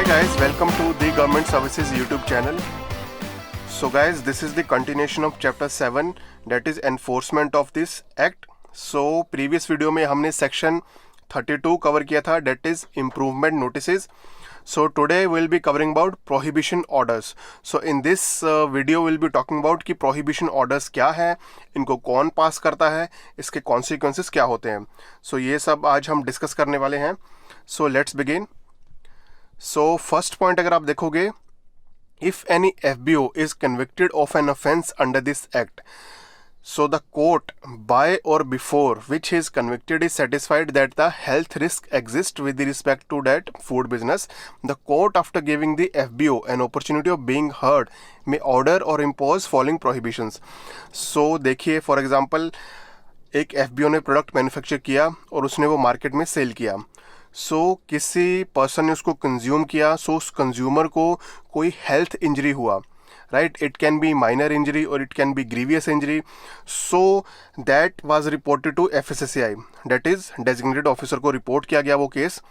Hi guys, welcome to the Government Services YouTube channel. So guys, this is the continuation of chapter 7, that is enforcement of this act. So previous video में हमने section 32 cover किया था, that is improvement notices. So today we'll be covering about prohibition orders. So in this video we'll be talking about कि prohibition orders क्या है, इनको कौन पास करता है, इसके consequences क्या होते हैं. So ये सब आज हम discuss करने वाले हैं. So let's begin. So first point अगर आप देखोगे, if any FBO is convicted of an offence under this act, so the court by or before which he is convicted is satisfied that the health risk exists with respect to that food business, the court after giving the FBO an opportunity of being heard may order or impose following prohibitions. So देखिए for example एक FBO ने product manufacture किया और उसने वो market में cell किया. किसी पर्सन ने उसको कंज्यूम किया, उस कंज्यूमर को कोई हेल्थ इंजरी हुआ, right. It can be minor injury और it can be grievous injury. So that was reported to FSSAI, that is designated officer को रिपोर्ट किया गया वो केस,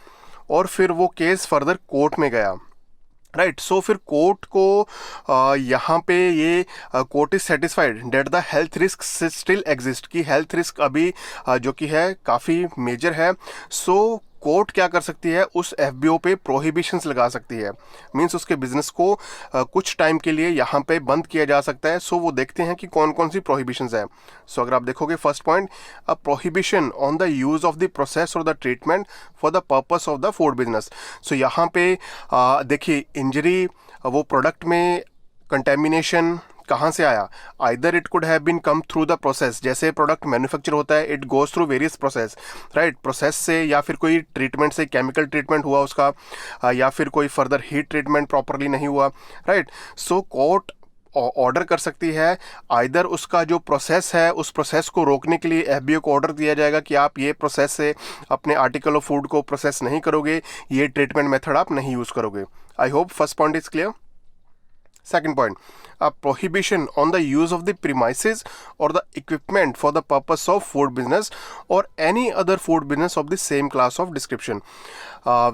और फिर वो केस फर्दर कोर्ट में गया, राइट. सो फिर कोर्ट को यहाँ पे ये court is satisfied that the health risk still exist, की हेल्थ रिस्क अभी जो कि है काफ़ी मेजर है. सो कोर्ट क्या कर सकती है, उस FBO पे प्रोहिबिशंस लगा सकती है. मींस उसके बिजनेस को कुछ टाइम के लिए यहाँ पे बंद किया जा सकता है. सो वो देखते हैं कि कौन कौन सी प्रोहिबिशंस है. सो अगर आप देखोगे first point, a prohibition on the use of the process और the treatment for the purpose of the food business. So यहाँ पे देखिए इंजरी, वो प्रोडक्ट में कंटेमिनेशन कहाँ से आया, either it could have been come through the process. जैसे प्रोडक्ट मैन्युफैक्चर होता है, it goes through various process, right. Process से या फिर कोई ट्रीटमेंट से, केमिकल ट्रीटमेंट हुआ उसका, या फिर कोई फर्दर हीट ट्रीटमेंट प्रॉपरली नहीं हुआ, राइट. सो कोर्ट ऑर्डर कर सकती है, आइदर उसका जो प्रोसेस है उस प्रोसेस को रोकने के लिए FBO को ऑर्डर दिया जाएगा कि आप ये प्रोसेस से अपने आर्टिकल ऑफ फूड को प्रोसेस नहीं करोगे, ये ट्रीटमेंट मेथड आप नहीं यूज़ करोगे. I hope first point is clear. Second point, a prohibition on the use of the premises or the equipment for the purpose of food business or any other food business of the same class of description.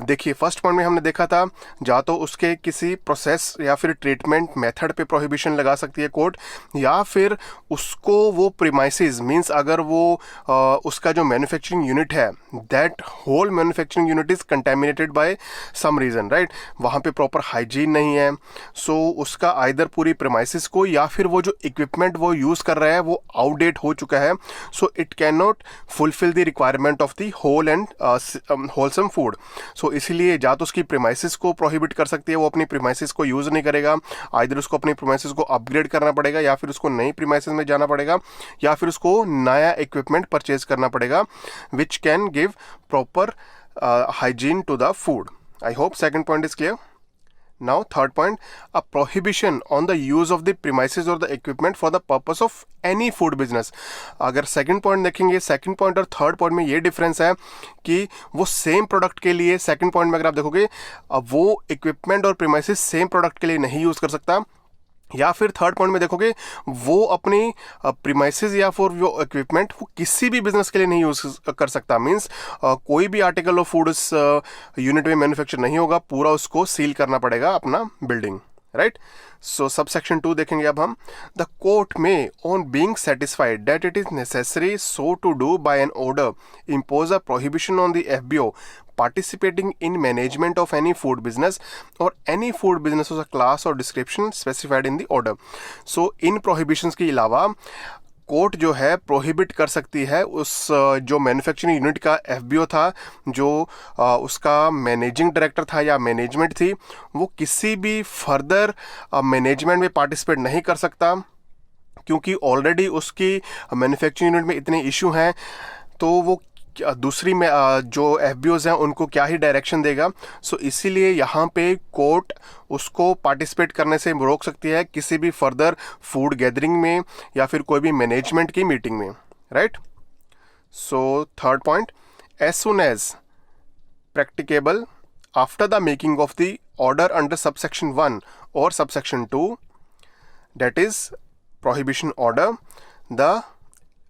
देखिए first point में हमने देखा था, या तो उसके किसी process या फिर ट्रीटमेंट मेथड पे प्रोहिबिशन लगा सकती है कोर्ट, या फिर उसको वो प्रीमाइसेस मींस अगर वो उसका जो मैन्युफैक्चरिंग यूनिट है, that whole manufacturing unit is contaminated by some reason, right. वहाँ पे प्रॉपर हाइजीन नहीं है. सो उसका आइदर पूरी प्रीमाइसेस को या फिर वो जो इक्विपमेंट वो यूज़ कर रहा है वो आउटडेट हो चुका है. So it can not fulfil the requirement of the whole and wholesome food. So इसीलिए या तो उसकी प्रीमाइसेस को प्रोहिबिट कर सकती है, वो अपनी प्रीमाइसेस को यूज़ नहीं करेगा, आइदर उसको अपनी प्रीमाइसेस को अपग्रेड करना पड़ेगा, या फिर उसको नई प्रीमाइसेस में जाना पड़ेगा, या फिर उसको नया इक्विपमेंट परचेज करना पड़ेगा which can give proper hygiene to the food. I hope second point is clear. Now third point, a prohibition on the use of the premises or the equipment for the purpose of any food business. अगर second point देखेंगे, second point और third point में ये difference है कि वो same product के लिए, सेकंड पॉइंट में अगर आप देखोगे वो इक्विपमेंट और प्रीमाइसेस सेम प्रोडक्ट के लिए नहीं यूज़ कर सकता, या फिर थर्ड पॉइंट में देखोगे वो अपनी प्रीमाइसेस या फिर वो इक्विपमेंट वो किसी भी बिजनेस के लिए नहीं यूज़ कर सकता. मींस कोई भी आर्टिकल ऑफ फूड उस यूनिट में मैन्युफैक्चर नहीं होगा, पूरा उसको सील करना पड़ेगा अपना बिल्डिंग, राइट. सो सब सेक्शन 2 देखेंगे अब हम. द कोर्ट में on being satisfied that it is necessary so to do by an order impose a prohibition on the FBO participating in management of any food business or any food business of a class or description specified in the order. So in prohibitions के अलावा court जो है prohibit कर सकती है उस जो manufacturing unit का FBO था, जो उसका मैनेजिंग डायरेक्टर था या मैनेजमेंट थी, वो किसी भी फर्दर मैनेजमेंट में पार्टिसिपेट नहीं कर सकता, क्योंकि ऑलरेडी उसकी मैन्युफैक्चरिंग यूनिट में इतने इशू हैं. तो वो दूसरी में जो FBOs हैं उनको क्या ही डायरेक्शन देगा. सो इसीलिए यहाँ पे कोर्ट उसको पार्टिसिपेट करने से रोक सकती है किसी भी फर्दर फूड गैदरिंग में या फिर कोई भी मैनेजमेंट की मीटिंग में, right. So third point, as soon as practicable after the making of the order under subsection 1 और subsection 2, that is prohibition order, the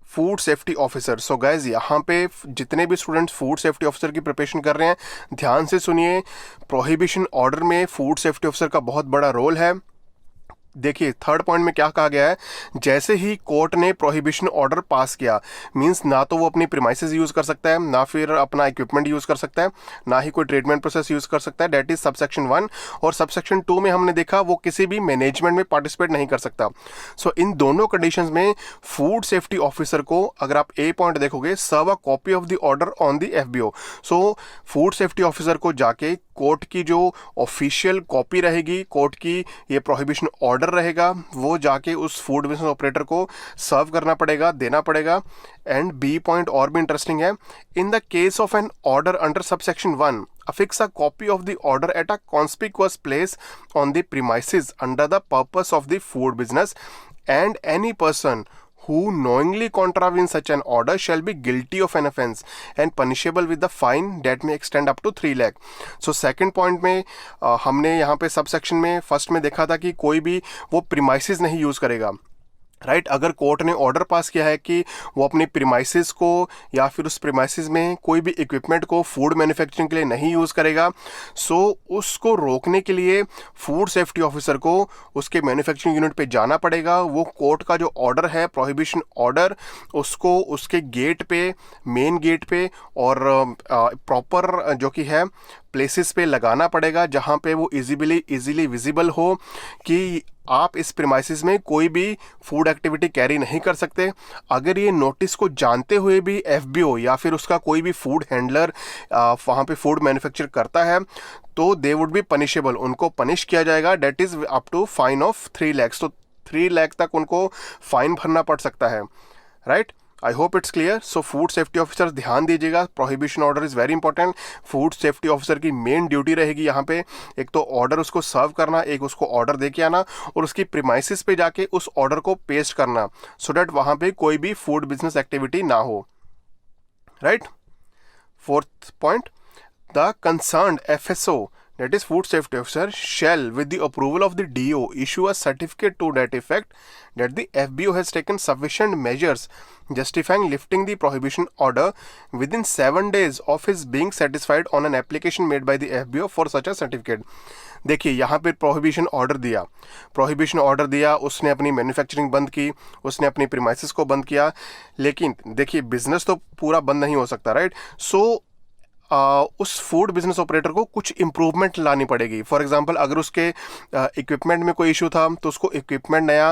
food safety officer. So guys यहाँ पे जितने भी स्टूडेंट्स फूड सेफ्टी ऑफिसर की preparation कर रहे हैं, ध्यान से सुनिए। प्रोहिबिशन ऑर्डर में फूड सेफ्टी ऑफिसर का बहुत बड़ा रोल है। देखिए थर्ड पॉइंट में क्या कहा गया है, जैसे ही कोर्ट ने प्रोहिबिशन ऑर्डर पास किया, मींस ना तो वो अपनी प्रीमाइसेस यूज़ कर सकता है, ना फिर अपना इक्विपमेंट यूज़ कर सकता है, ना ही कोई ट्रीटमेंट प्रोसेस यूज़ कर सकता है। That is subsection 1। और सबसेक्शन 2 में हमने देखा वो किसी भी मैनेजमेंट में पार्टिसिपेट नहीं कर सकता। सो इन दोनों कंडीशंस में फूड सेफ्टी ऑफिसर को, अगर आप ए पॉइंट देखोगे, serve a copy of the order on the FBO. So food safety officer को जाके कोर्ट की जो ऑफिशियल कॉपी रहेगी, कोर्ट की ये प्रोहिबिशन ऑर्डर रहेगा, वो जाके उस फूड बिजनेस ऑपरेटर को सर्व करना पड़ेगा, देना पड़ेगा। एंड बी पॉइंट और भी इंटरेस्टिंग है, in the case of an order under subsection 1, affix a copy of the order at a conspicuous place on the premises under the purpose of the food business, and any person who knowingly contravenes such an order shall be guilty of an offence and punishable with the fine that may extend up to 3 lakh। So second point में हमने यहाँ पे sub section में first में देखा था कि कोई भी वो प्रीमाइसेस नहीं यूज़ करेगा, राइट। अगर कोर्ट ने ऑर्डर पास किया है कि वो अपनी प्रीमाइसेस को या फिर उस प्रीमाइसेस में कोई भी इक्विपमेंट को फूड मैन्युफैक्चरिंग के लिए नहीं यूज़ करेगा, सो उसको रोकने के लिए फूड सेफ्टी ऑफिसर को उसके मैन्युफैक्चरिंग यूनिट पे जाना पड़ेगा। वो कोर्ट का जो ऑर्डर है, प्रोहिबिशन ऑर्डर, उसको उसके गेट पे, मेन गेट पे और प्रॉपर जो कि है प्लेसेस पे लगाना पड़ेगा, जहाँ पे वो इजीली विजिबल हो कि आप इस प्रीमाइसेस में कोई भी फूड एक्टिविटी कैरी नहीं कर सकते। अगर ये नोटिस को जानते हुए भी एफबीओ या फिर उसका कोई भी फूड हैंडलर वहाँ पे फूड मैन्युफैक्चर करता है, तो दे वुड बी पनिशेबल, उनको पनिश किया जाएगा। That is up to fine of 3 lakhs। तो 3 lakh तक उनको फाइन भरना पड़ सकता है, right. I hope it's clear. So food safety officer ध्यान दीजिएगा, prohibition order is very important. Food safety officer की मेन ड्यूटी रहेगी यहाँ पे, एक तो ऑर्डर उसको सर्व करना, एक उसको ऑर्डर दे के आना और उसकी प्रीमाइसेस पे जाके उस ऑर्डर को पेस्ट करना, सो डैट वहाँ पे कोई भी फूड बिजनेस एक्टिविटी ना हो, right. Fourth point, the concerned FSO, that is food safety officer, shall with the approval of the DO issue a certificate to that effect that the FBO has taken sufficient measures justifying lifting the prohibition order within 7 days of his being satisfied on an application made by the FBO for such a certificate। देखिए यहाँ पे prohibition order दिया, उसने अपनी manufacturing बंद की, उसने अपनी प्रीमाइसेस को बंद किया, लेकिन देखिए बिजनेस तो पूरा बंद नहीं हो सकता, राइट। सो उस फूड बिजनेस ऑपरेटर को कुछ इम्प्रूवमेंट लानी पड़ेगी। फॉर एग्जांपल अगर उसके इक्विपमेंट में कोई इशू था तो उसको इक्विपमेंट नया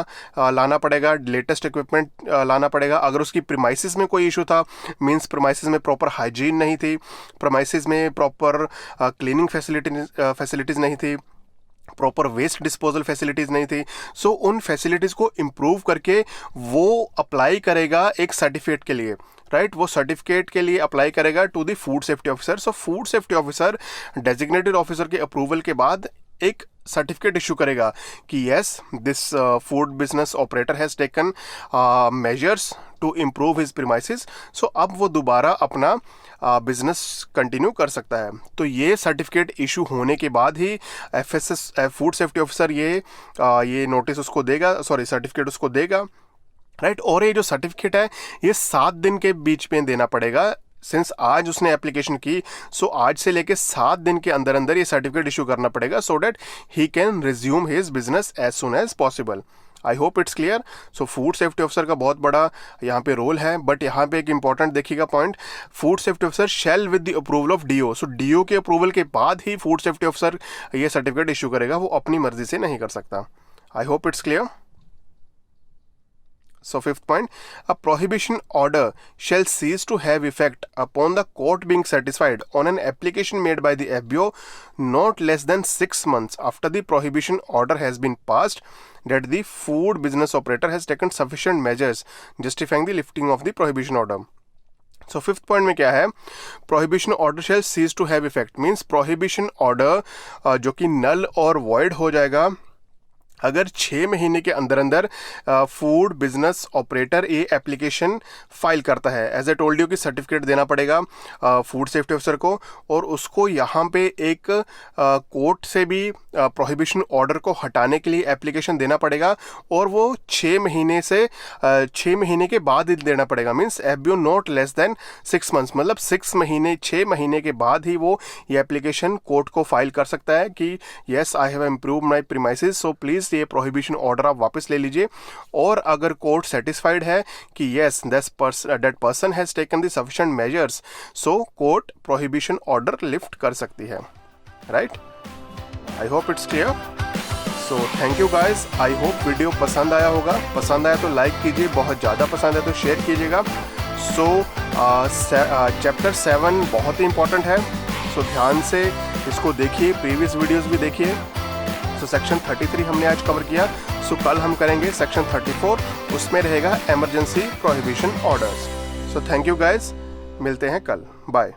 लाना पड़ेगा, लेटेस्ट इक्विपमेंट लाना पड़ेगा। अगर उसकी प्रीमाइसेस में कोई इशू था, मींस प्रीमाइसेस में प्रॉपर हाइजीन नहीं थी, प्रीमाइसेस में प्रॉपर क्लीनिंग फैसिलिटीज़ नहीं थी, प्रॉपर वेस्ट डिस्पोजल फैसिलिटीज़ नहीं थी, सो उन फैसिलिटीज़ को इम्प्रूव करके वो अप्लाई करेगा एक सर्टिफिकेट के लिए, राइट। वो सर्टिफिकेट के लिए अप्लाई करेगा to the food safety officer. So food safety officer designated officer के अप्रूवल के बाद एक सर्टिफिकेट इशू करेगा कि yes this food business operator has taken measures to improve his premises. So अब वो दोबारा अपना बिजनेस कंटिन्यू कर सकता है। तो ये सर्टिफिकेट इशू होने के बाद ही एफएसएस फूड सेफ्टी ऑफिसर ये नोटिस उसको देगा, सॉरी सर्टिफिकेट उसको देगा, राइट। और ये जो सर्टिफिकेट है ये 7 दिन के बीच में देना पड़ेगा। सिंस आज उसने एप्लीकेशन की, सो आज से लेके 7 दिन के अंदर अंदर ये सर्टिफिकेट इशू करना पड़ेगा, so that he can resume his business as soon as possible. I hope it's clear. So food safety officer का बहुत बड़ा यहाँ पे रोल है, बट यहाँ पे एक इंपॉर्टेंट देखिएगा point, food safety officer shall with the approval of DO. So DO के अप्रूवल के बाद ही फूड सेफ्टी ऑफिसर ये सर्टिफिकेट इशू करेगा, वो अपनी मर्जी से नहीं कर सकता। I hope it's clear. So fifth point, a prohibition order shall cease to have effect upon the court being satisfied on an application made by the FBO not less than 6 months after the prohibition order has been passed, that the food business operator has taken sufficient measures justifying the lifting of the prohibition order। So fifth point में क्या है, prohibition order shall cease to have effect, means prohibition order जो कि नल और void हो जाएगा अगर 6 महीने के अंदर अंदर फूड बिजनेस ऑपरेटर ये एप्लीकेशन फाइल करता है, एज ए टोल्ड यू कि सर्टिफिकेट देना पड़ेगा फूड सेफ्टी ऑफिसर को, और उसको यहाँ पे एक कोर्ट से भी प्रोहिबिशन ऑर्डर को हटाने के लिए एप्लीकेशन देना पड़ेगा, और वो 6 महीने से 6 महीने के बाद ही देना पड़ेगा। Means FBO not less than 6 months, मतलब 6 महीने के बाद ही वो ये एप्लीकेशन कोर्ट को फाइल कर सकता है कि yes I have improve my premises, so please ये प्रोहिबिशन ऑर्डर आप वापस ले लीजिए। और अगर कोर्ट सेटिस्फाइड है कि yes that person has taken the sufficient measures, so court prohibition order lift कर सकती है, right? I hope it's clear. So thank you guys, I hope video पसंद आया होगा। पसंद आया तो लाइक कीजिए, बहुत ज़्यादा पसंद है तो शेयर कीजिएगा। सो चैप्टर 7 बहुत ही इंपॉर्टेंट है, सो ध्यान से इसको देखिए, प्रीवियस वीडियोस भी देखिए। सो सेक्शन 33 हमने आज कवर किया, सो कल हम करेंगे सेक्शन 34, उसमें रहेगा emergency prohibition orders. So thank you guys, मिलते हैं कल, बाय।